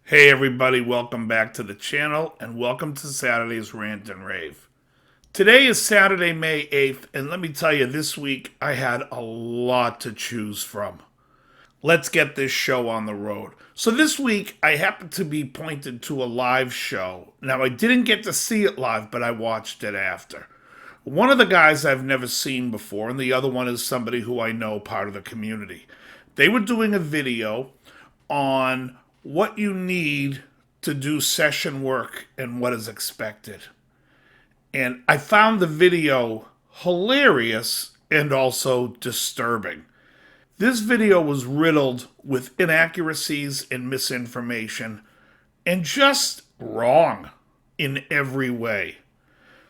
Hey everybody, welcome back to the channel and welcome to Saturday's Rant and Rave. Today is Saturday, May 8th, and let me tell you, this week I had a lot to choose from. Let's get this show on the road. So this week I happened to be pointed to a live show. Now I didn't get to see it live, but I watched it after. One of the guys I've never seen before, and the other one is somebody who I know, part of the community. They were doing a video on what you need to do session work and what is expected. And I found the video hilarious and also disturbing. This video was riddled with inaccuracies and misinformation and just wrong in every way.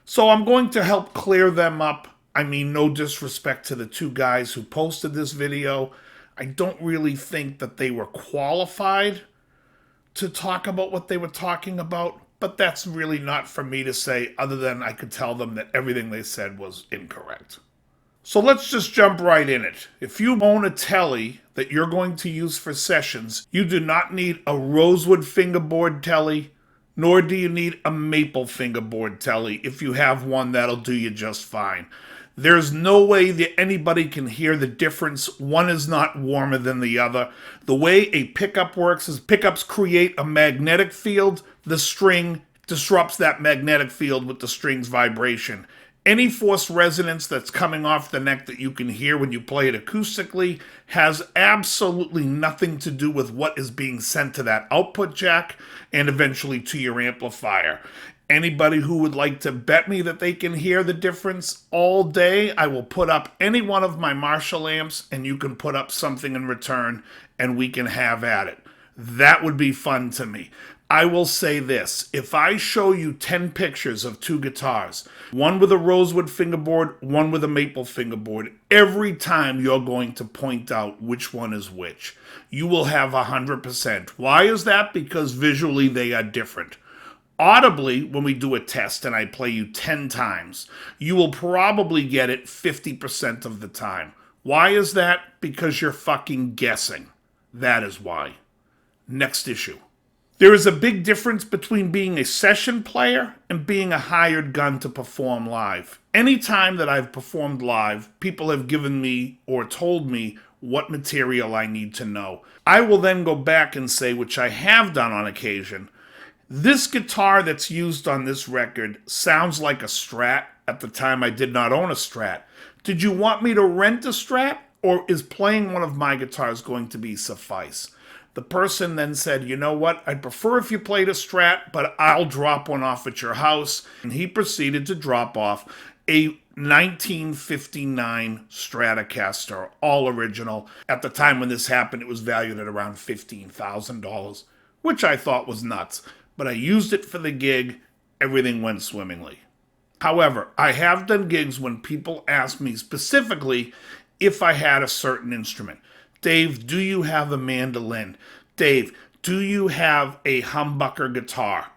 So I'm going to help clear them up. I mean, no disrespect to the two guys who posted this video. I don't really think that they were qualified to talk about what they were talking about, but that's really not for me to say, other than I could tell them that everything they said was incorrect. So let's just jump right in it. If you own a telly that you're going to use for sessions, you do not need a rosewood fingerboard telly, nor do you need a maple fingerboard telly. If you have one, that'll do you just fine. There's no way that anybody can hear the difference. One is not warmer than the other. The way a pickup works is pickups create a magnetic field. The string disrupts that magnetic field with the string's vibration. Any forced resonance that's coming off the neck that you can hear when you play it acoustically has absolutely nothing to do with what is being sent to that output jack and eventually to your amplifier. Anybody who would like to bet me that they can hear the difference all day, I will put up any one of my Marshall amps and you can put up something in return and we can have at it. That would be fun to me. I will say this, if I show you 10 pictures of two guitars, one with a rosewood fingerboard, one with a maple fingerboard, every time you're going to point out which one is which. You will have 100%. Why is that? Because visually they are different. Audibly, when we do a test and I play you 10 times, you will probably get it 50% of the time. Why is that? Because you're fucking guessing. That is why. Next issue. There is a big difference between being a session player and being a hired gun to perform live. Anytime that I've performed live, people have given me or told me what material I need to know. I will then go back and say, which I have done on occasion, this guitar that's used on this record sounds like a Strat. At the time, I did not own a Strat. Did you want me to rent a Strat, or is playing one of my guitars going to be suffice? The person then said, you know what, I'd prefer if you played a Strat, but I'll drop one off at your house. And he proceeded to drop off a 1959 Stratocaster, all original. At the time when this happened, it was valued at around $15,000, which I thought was nuts. But I used it for the gig. Everything went swimmingly. However, I have done gigs when people ask me specifically if I had a certain instrument. Dave, do you have a mandolin? Dave, do you have a humbucker guitar?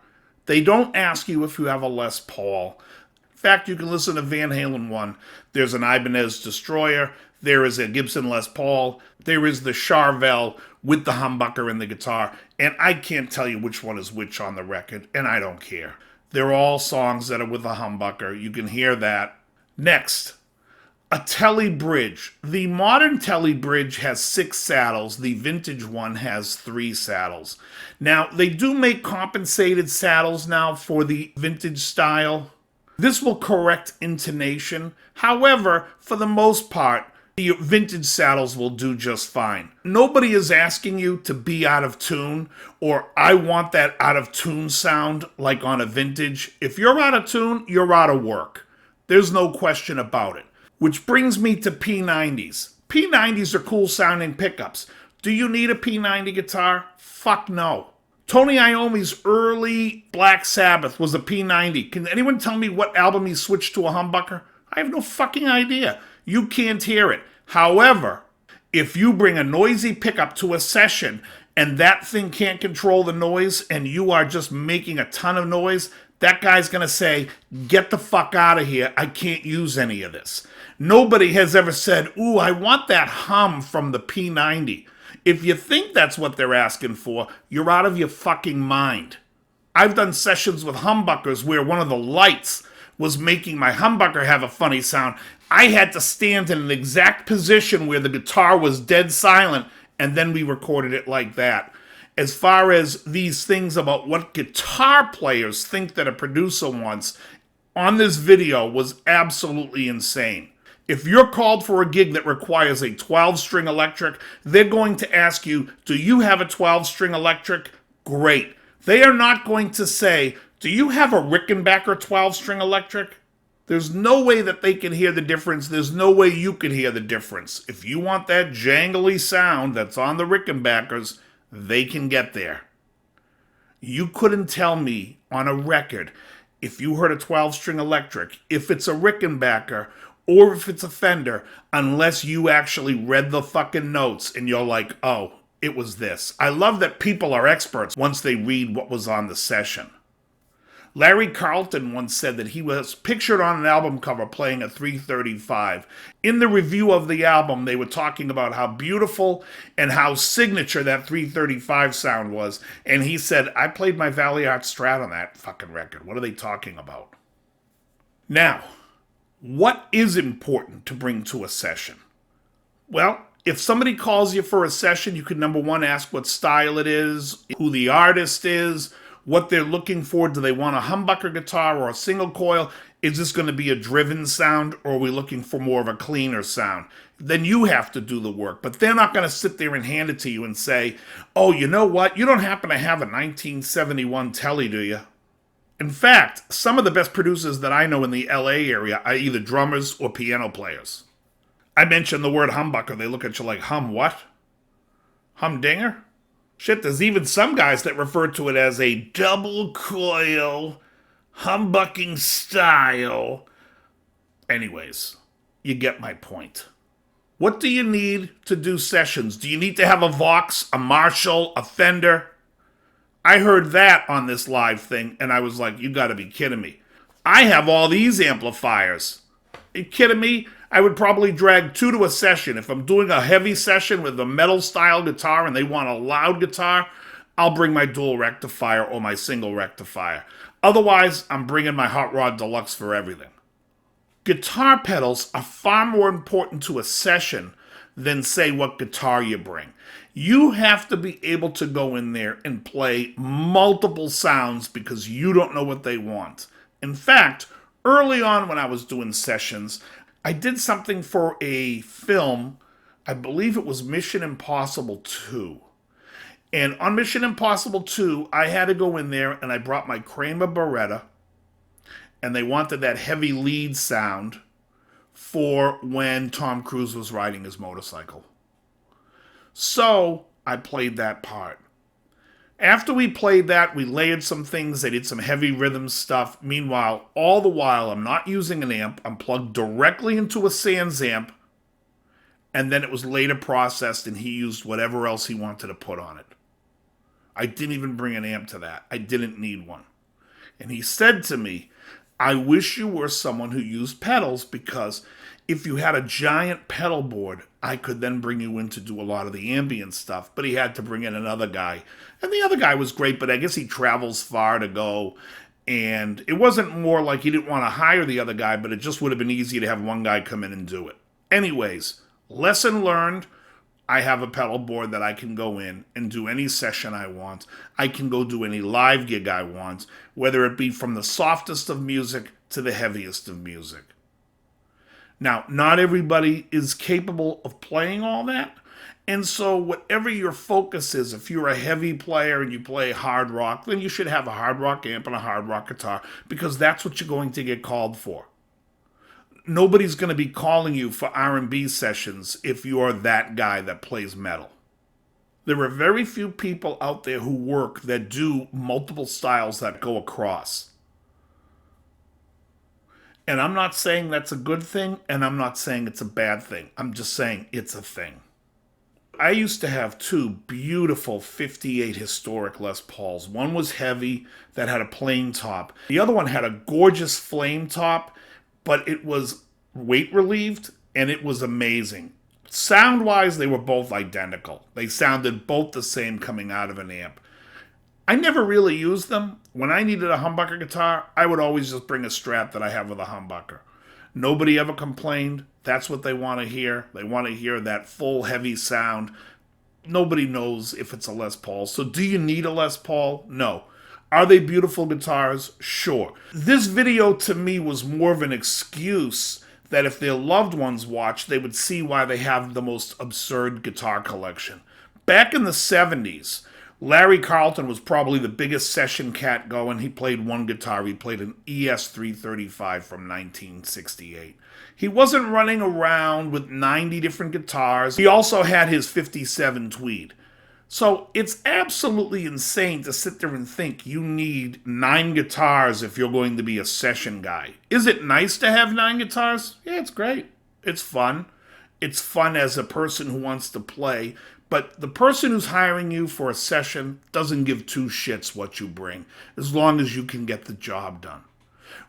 They don't ask you if you have a Les Paul. In fact, you can listen to Van Halen 1. There's an Ibanez Destroyer. There is a Gibson Les Paul. There is the Charvel with the humbucker and the guitar. And I can't tell you which one is which on the record, and I don't care. They're all songs that are with a humbucker. You can hear that. Next, a Tele bridge. The modern Tele bridge has 6 saddles. The vintage one has 3 saddles. Now, they do make compensated saddles now for the vintage style. This will correct intonation. However, for the most part, the vintage saddles will do just fine. Nobody is asking you to be out of tune, or I want that out of tune sound like on a vintage. If you're out of tune, you're out of work. There's no question about it. Which brings me to P90s. P90s are cool sounding pickups. Do you need a P90 guitar? Fuck no. Tony Iommi's early Black Sabbath was a P90. Can anyone tell me what album he switched to a humbucker? I have no fucking idea. You can't hear it. However, if you bring a noisy pickup to a session and that thing can't control the noise and you are just making a ton of noise, that guy's going to say, get the fuck out of here. I can't use any of this. Nobody has ever said, ooh, I want that hum from the P90. If you think that's what they're asking for, you're out of your fucking mind. I've done sessions with humbuckers where one of the lights was making my humbucker have a funny sound. I had to stand in an exact position where the guitar was dead silent, and then we recorded it like that. As far as these things about what guitar players think that a producer wants, on this video was absolutely insane. If you're called for a gig that requires a 12-string electric, they're going to ask you, do you have a 12-string electric? Great. They are not going to say, do you have a Rickenbacker 12-string electric? There's no way that they can hear the difference. There's no way you can hear the difference. If you want that jangly sound that's on the Rickenbackers, they can get there. You couldn't tell me on a record if you heard a 12-string electric, if it's a Rickenbacker, or if it's a Fender, unless you actually read the fucking notes and you're like, oh, it was this. I love that people are experts once they read what was on the session. Larry Carlton once said that he was pictured on an album cover playing a 335. In the review of the album, they were talking about how beautiful and how signature that 335 sound was. And he said, I played my Valley Art Strat on that fucking record. What are they talking about? Now, what is important to bring to a session? Well, if somebody calls you for a session, you can, number one, ask what style it is, who the artist is, what they're looking for. Do they want a humbucker guitar or a single coil? Is this going to be a driven sound, or are we looking for more of a cleaner sound? Then you have to do the work. But they're not going to sit there and hand it to you and say, oh, you know what? You don't happen to have a 1971 Telly, do you? In fact, some of the best producers that I know in the LA area are either drummers or piano players. I mentioned the word humbucker. They look at you like, hum what? Humdinger? Shit, there's even some guys that refer to it as a double coil, humbucking style. Anyways, you get my point. What do you need to do sessions? Do you need to have a Vox, a Marshall, a Fender? I heard that on this live thing, and I was like, you gotta be kidding me. I have all these amplifiers. Are you kidding me? I would probably drag 2 to a session. If I'm doing a heavy session with a metal style guitar and they want a loud guitar, I'll bring my dual rectifier or my single rectifier. Otherwise, I'm bringing my Hot Rod Deluxe for everything. Guitar pedals are far more important to a session than, say, what guitar you bring. You have to be able to go in there and play multiple sounds because you don't know what they want. In fact, early on when I was doing sessions, I did something for a film. I believe it was Mission Impossible 2. And on Mission Impossible 2, I had to go in there and I brought my Kramer Beretta. And they wanted that heavy lead sound for when Tom Cruise was riding his motorcycle. So I played that part. After we played that, we layered some things. They did some heavy rhythm stuff. Meanwhile, all the while, I'm not using an amp. I'm plugged directly into a Sans amp. And then it was later processed, and he used whatever else he wanted to put on it. I didn't even bring an amp to that. I didn't need one. And he said to me, I wish you were someone who used pedals, because if you had a giant pedal board, I could then bring you in to do a lot of the ambient stuff. But he had to bring in another guy. And the other guy was great, but I guess he travels far to go. And it wasn't more like he didn't want to hire the other guy, but it just would have been easy to have one guy come in and do it. Anyways, lesson learned. I have a pedal board that I can go in and do any session I want. I can go do any live gig I want, whether it be from the softest of music to the heaviest of music. Now, not everybody is capable of playing all that. And so whatever your focus is, if you're a heavy player and you play hard rock, then you should have a hard rock amp and a hard rock guitar, because that's what you're going to get called for. Nobody's going to be calling you for R&B sessions if you're that guy that plays metal. There are very few people out there who work that do multiple styles that go across. And I'm not saying that's a good thing, and I'm not saying it's a bad thing. I'm just saying it's a thing. I used to have 2 beautiful 58 historic Les Pauls. One was heavy, that had a plain top. The other one had a gorgeous flame top, but it was weight relieved, and it was amazing. Sound-wise, they were both identical. They sounded both the same coming out of an amp. I never really used them. When I needed a humbucker guitar, I would always just bring a Strat that I have with a humbucker. Nobody ever complained. That's what they want to hear. They want to hear that full, heavy sound. Nobody knows if it's a Les Paul. So do you need a Les Paul? No. Are they beautiful guitars? Sure. This video to me was more of an excuse that if their loved ones watched, they would see why they have the most absurd guitar collection. Back in the 70s, Larry Carlton was probably the biggest session cat going. He played one guitar. He played an ES-335 from 1968. He wasn't running around with 90 different guitars. He also had his 57 Tweed. So it's absolutely insane to sit there and think you need 9 guitars if you're going to be a session guy. Is it nice to have 9 guitars? Yeah, it's great. It's fun. It's fun as a person who wants to play. But the person who's hiring you for a session doesn't give two shits what you bring, as long as you can get the job done.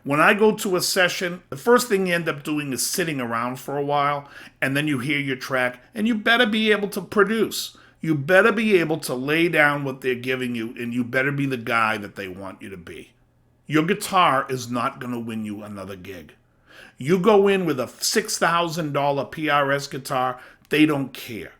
When I go to a session, the first thing you end up doing is sitting around for a while, and then you hear your track, and you better be able to produce. You better be able to lay down what they're giving you, and you better be the guy that they want you to be. Your guitar is not going to win you another gig. You go in with a $6,000 PRS guitar, they don't care.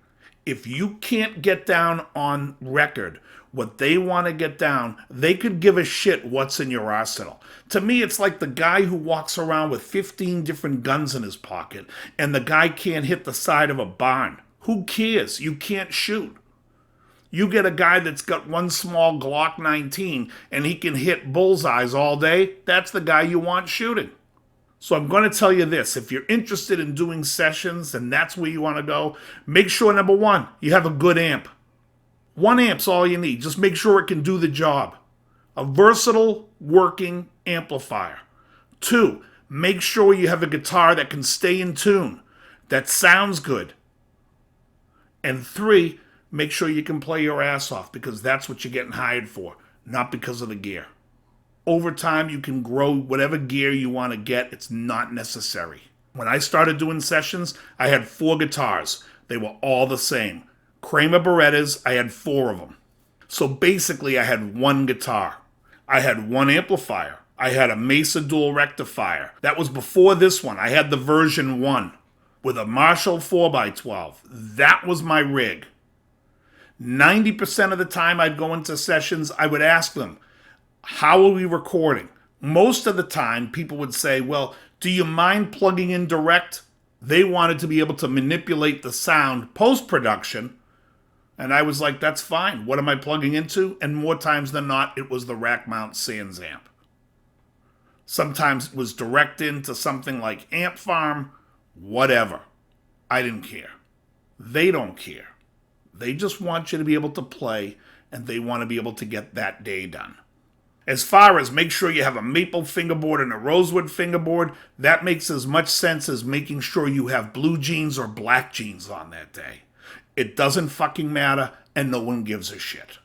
If you can't get down on record what they want to get down, they could give a shit what's in your arsenal. To me, it's like the guy who walks around with 15 different guns in his pocket, and the guy can't hit the side of a barn. Who cares? You can't shoot. You get a guy that's got one small Glock 19 and he can hit bullseyes all day, that's the guy you want shooting. So I'm going to tell you this, if you're interested in doing sessions and that's where you want to go, make sure, number one, you have a good amp. One amp's all you need. Just make sure it can do the job. A versatile working amplifier. 2, make sure you have a guitar that can stay in tune, that sounds good. And 3, make sure you can play your ass off, because that's what you're getting hired for, not because of the gear. Over time, you can grow whatever gear you want to get. It's not necessary. When I started doing sessions, I had 4 guitars. They were all the same. Kramer Berettas, I had 4 of them. So basically, I had 1 guitar. I had 1 amplifier. I had a Mesa dual rectifier. That was before this one. I had the version 1 with a Marshall 4x12. That was my rig. 90% of the time I'd go into sessions, I would ask them, how are we recording? Most of the time, people would say, well, do you mind plugging in direct? They wanted to be able to manipulate the sound post-production. And I was like, that's fine. What am I plugging into? And more times than not, it was the rack mount Sans amp. Sometimes it was direct into something like Amp Farm, whatever. I didn't care. They don't care. They just want you to be able to play, and they want to be able to get that day done. As far as make sure you have a maple fingerboard and a rosewood fingerboard, that makes as much sense as making sure you have blue jeans or black jeans on that day. It doesn't fucking matter, and no one gives a shit.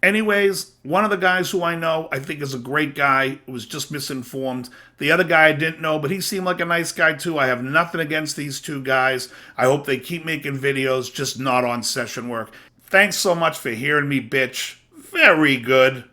Anyways, one of the guys who I know, I think is a great guy, was just misinformed. The other guy I didn't know, but he seemed like a nice guy too. I have nothing against these 2 guys. I hope they keep making videos, just not on session work. Thanks so much for hearing me, bitch. Very good.